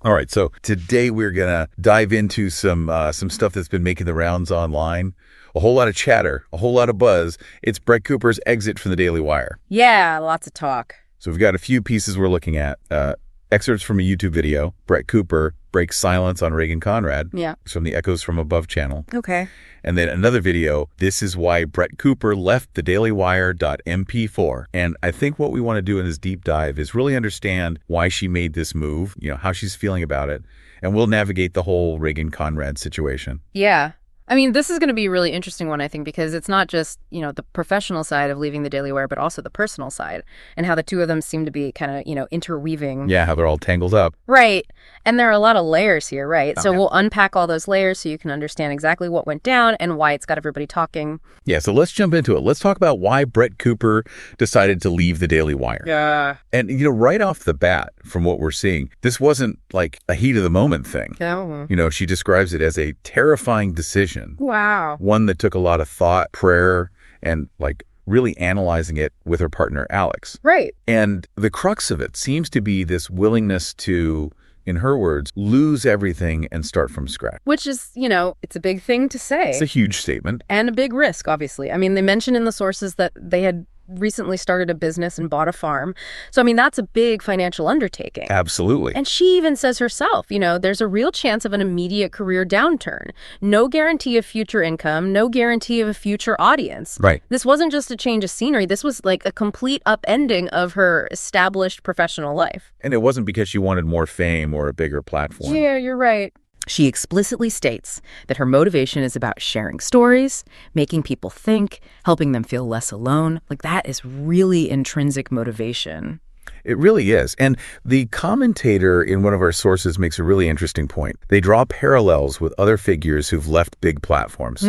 All right, so today we're gonna dive into some stuff that's been making the rounds online. A whole lot of chatter, a whole lot of buzz. It's Brett Cooper's exit from the Daily Wire. Yeah, lots of talk. So we've got a few pieces we're looking at. Excerpts from a YouTube video. Brett Cooper breaks silence on Reagan Conrad. Yeah. It's from the Echoes from Above channel. Okay. And then another video, this is why Brett Cooper left the dailywire.mp4. And I think what we want to do in this deep dive is really understand why she made this move, how she's feeling about it. And we'll navigate the whole Reagan Conrad situation. Yeah. I mean, this is going to be a really interesting one, I think, because it's not just, the professional side of leaving the Daily Wire, but also the personal side and how the two of them seem to be kind of, interweaving. Yeah, how they're all tangled up. Right. And there are a lot of layers here, right? So we'll unpack all those layers so you can understand exactly what went down and why it's got everybody talking. Yeah, so let's jump into it. Let's talk about why Brett Cooper decided to leave the Daily Wire. Yeah. And, right off the bat, from what we're seeing, this wasn't like a heat of the moment thing. Oh. She describes it as a terrifying decision. Wow. One that took a lot of thought, prayer, and really analyzing it with her partner, Alex. Right. And the crux of it seems to be this willingness to, in her words, lose everything and start from scratch. Which is, it's a big thing to say. It's a huge statement. And a big risk, obviously. I mean, they mentioned in the sources that they had recently started a business and bought a farm. So, I mean, that's a big financial undertaking. Absolutely. And she even says herself, there's a real chance of an immediate career downturn. No guarantee of future income, no guarantee of a future audience. Right. This wasn't just a change of scenery. This was like a complete upending of her established professional life. And it wasn't because she wanted more fame or a bigger platform. Yeah, you're right. She explicitly states that her motivation is about sharing stories, making people think, helping them feel less alone. That is really intrinsic motivation. It really is. And the commentator in one of our sources makes a really interesting point. They draw parallels with other figures who've left big platforms.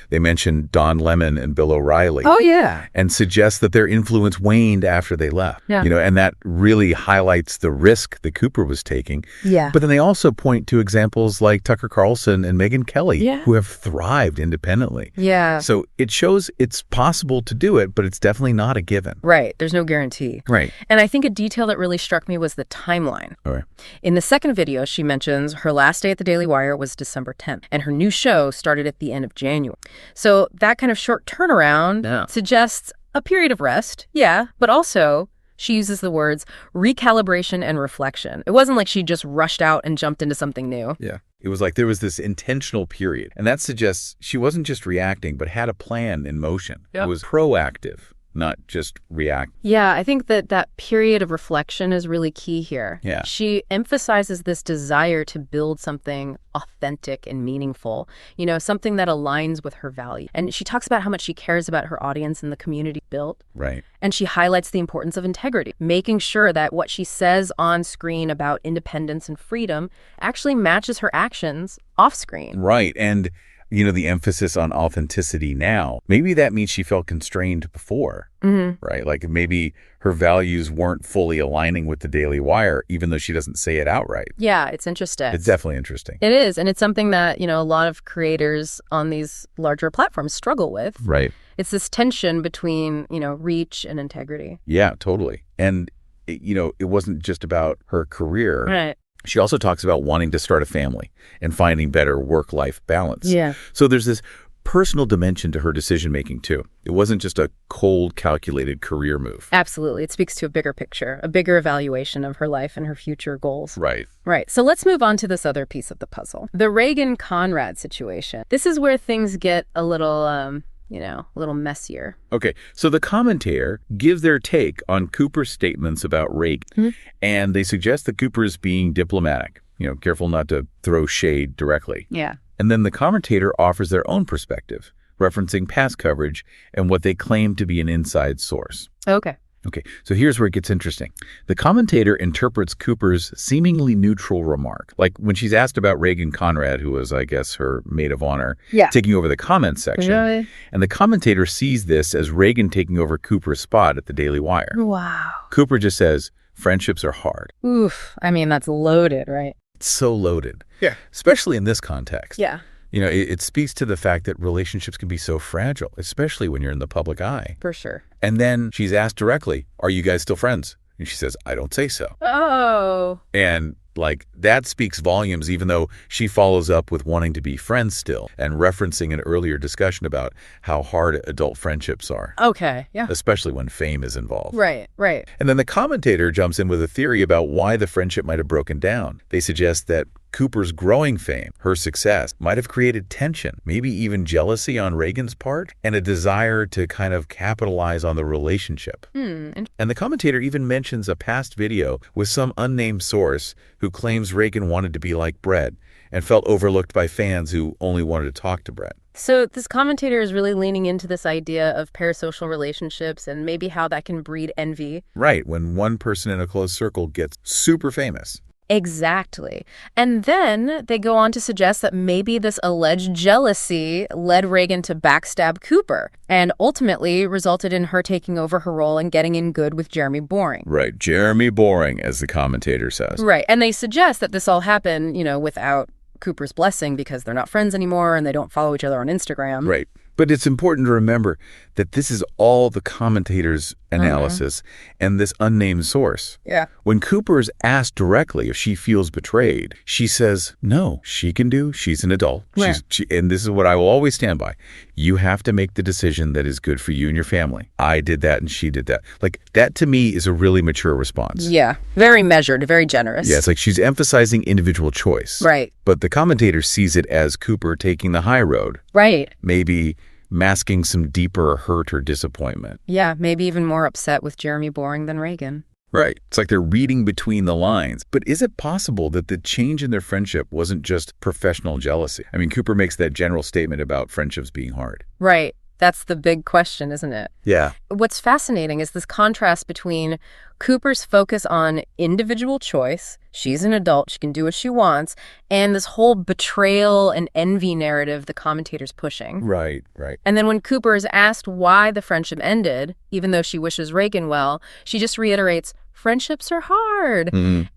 They mention Don Lemon and Bill O'Reilly. Oh, yeah. And suggest that their influence waned after they left. Yeah. And that really highlights the risk that Cooper was taking. Yeah. But then they also point to examples like Tucker Carlson and Megyn Kelly, who have thrived independently. Yeah. So it shows it's possible to do it, but it's definitely not a given. Right. There's no guarantee. Right. And I think a detail that really struck me was the timeline. All right. In the second video, she mentions her last day at the Daily Wire was December 10th, and her new show started at the end of January. So that kind of short turnaround suggests a period of rest, but also she uses the words recalibration and reflection. It wasn't like she just rushed out and jumped into something new. Yeah. It was like there was this intentional period, and that suggests she wasn't just reacting, but had a plan in motion. It was proactive, not just react. Yeah, I think that period of reflection is really key here. Yeah. She emphasizes this desire to build something authentic and meaningful, something that aligns with her value. And she talks about how much she cares about her audience and the community built. Right. And she highlights the importance of integrity, making sure that what she says on screen about independence and freedom actually matches her actions off screen. Right. And the emphasis on authenticity now, maybe that means she felt constrained before, right? Like maybe her values weren't fully aligning with the Daily Wire, even though she doesn't say it outright. Yeah, it's interesting. It's definitely interesting. It is. And it's something that, a lot of creators on these larger platforms struggle with. Right. It's this tension between, reach and integrity. Yeah, totally. And, it wasn't just about her career. Right. She also talks about wanting to start a family and finding better work-life balance. Yeah. So there's this personal dimension to her decision-making, too. It wasn't just a cold, calculated career move. Absolutely. It speaks to a bigger picture, a bigger evaluation of her life and her future goals. Right. Right. So let's move on to this other piece of the puzzle. The Reagan Conrad situation. This is where things get a little, a little messier. Okay, so the commentator gives their take on Cooper's statements about Reagan, and they suggest that Cooper is being diplomatic, careful not to throw shade directly. Yeah. And then the commentator offers their own perspective, referencing past coverage and what they claim to be an inside source. Okay. Okay, so here's where it gets interesting. The commentator interprets Cooper's seemingly neutral remark. Like when she's asked about Reagan Conrad, who was, I guess, her maid of honor, taking over the comments section. Really? And the commentator sees this as Reagan taking over Cooper's spot at the Daily Wire. Wow. Cooper just says, friendships are hard. Oof. I mean, that's loaded, right? It's so loaded. Yeah. Especially in this context. Yeah. It speaks to the fact that relationships can be so fragile, especially when you're in the public eye. For sure. And then she's asked directly, are you guys still friends? And she says, I don't say so. Oh. And Like, that speaks volumes, even though she follows up with wanting to be friends still and referencing an earlier discussion about how hard adult friendships are. Okay, yeah. Especially when fame is involved. Right, right. And then the commentator jumps in with a theory about why the friendship might have broken down. They suggest that Cooper's growing fame, her success, might have created tension, maybe even jealousy on Reagan's part, and a desire to kind of capitalize on the relationship. And the commentator even mentions a past video with some unnamed source who claims Reagan wanted to be like Brett and felt overlooked by fans who only wanted to talk to Brett. So this commentator is really leaning into this idea of parasocial relationships and maybe how that can breed envy. Right, when one person in a close circle gets super famous. Exactly. And then they go on to suggest that maybe this alleged jealousy led Reagan to backstab Cooper and ultimately resulted in her taking over her role and getting in good with Jeremy Boring. Right, Jeremy Boring, as the commentator says. Right. And they suggest that this all happened, without Cooper's blessing because they're not friends anymore and they don't follow each other on Instagram. Right. But it's important to remember that this is all the commentator's analysis and this unnamed source. Yeah. When Cooper is asked directly if she feels betrayed, she says, no, she's an adult. Yeah. And this is what I will always stand by. You have to make the decision that is good for you and your family. I did that and she did that. Like, that to me is a really mature response. Yeah. Very measured, very generous. Yeah, it's like she's emphasizing individual choice. Right. But the commentator sees it as Cooper taking the high road. Right. Maybe masking some deeper hurt or disappointment. Yeah, maybe even more upset with Jeremy Boring than Reagan. Right. It's like they're reading between the lines. But is it possible that the change in their friendship wasn't just professional jealousy? I mean, Cooper makes that general statement about friendships being hard. Right. That's the big question, isn't it? Yeah. What's fascinating is this contrast between Cooper's focus on individual choice, she's an adult, she can do what she wants, and this whole betrayal and envy narrative the commentator's pushing. Right, right. And then when Cooper is asked why the friendship ended, even though she wishes Reagan well, she just reiterates, friendships are hard.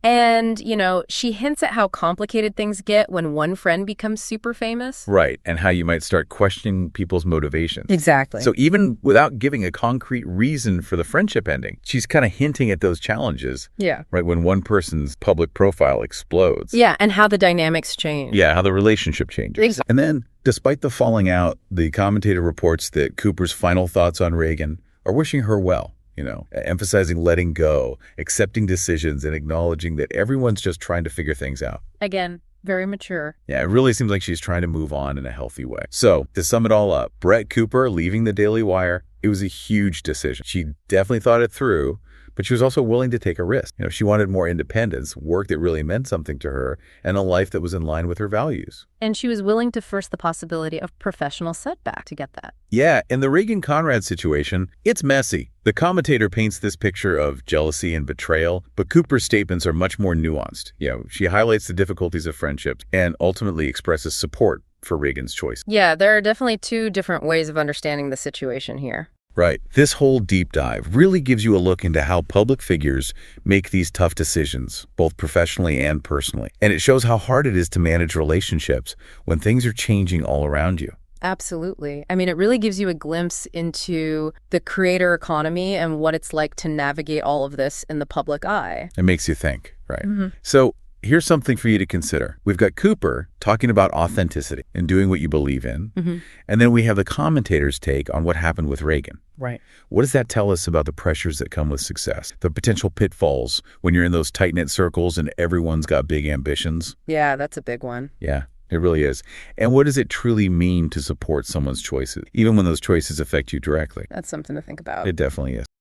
And, she hints at how complicated things get when one friend becomes super famous. Right, and how you might start questioning people's motivations. Exactly. So even without giving a concrete reason for the friendship ending, she's kind of hinting at those challenges. Yeah. Right, when one person's public profile explodes. Yeah, and how the dynamics change. Yeah, how the relationship changes. Exactly. And then, despite the falling out, the commentator reports that Cooper's final thoughts on Reagan are wishing her well. Emphasizing letting go, accepting decisions, and acknowledging that everyone's just trying to figure things out. Again, very mature. Yeah, it really seems like she's trying to move on in a healthy way. So, to sum it all up, Brett Cooper leaving the Daily Wire, it was a huge decision. She definitely thought it through, but she was also willing to take a risk. She wanted more independence, work that really meant something to her, and a life that was in line with her values. And she was willing to first the possibility of professional setback to get that. Yeah, in the Reagan Conrad situation, it's messy. The commentator paints this picture of jealousy and betrayal, but Cooper's statements are much more nuanced. She highlights the difficulties of friendships and ultimately expresses support for Reagan's choice. Yeah, there are definitely two different ways of understanding the situation here. Right. This whole deep dive really gives you a look into how public figures make these tough decisions, both professionally and personally. And it shows how hard it is to manage relationships when things are changing all around you. Absolutely. I mean, it really gives you a glimpse into the creator economy and what it's like to navigate all of this in the public eye. It makes you think, right? So here's something for you to consider. We've got Cooper talking about authenticity and doing what you believe in. And then we have the commentator's take on what happened with Reagan. Right. What does that tell us about the pressures that come with success? The potential pitfalls when you're in those tight-knit circles and everyone's got big ambitions? Yeah, that's a big one. Yeah, it really is. And what does it truly mean to support someone's choices, even when those choices affect you directly? That's something to think about. It definitely is.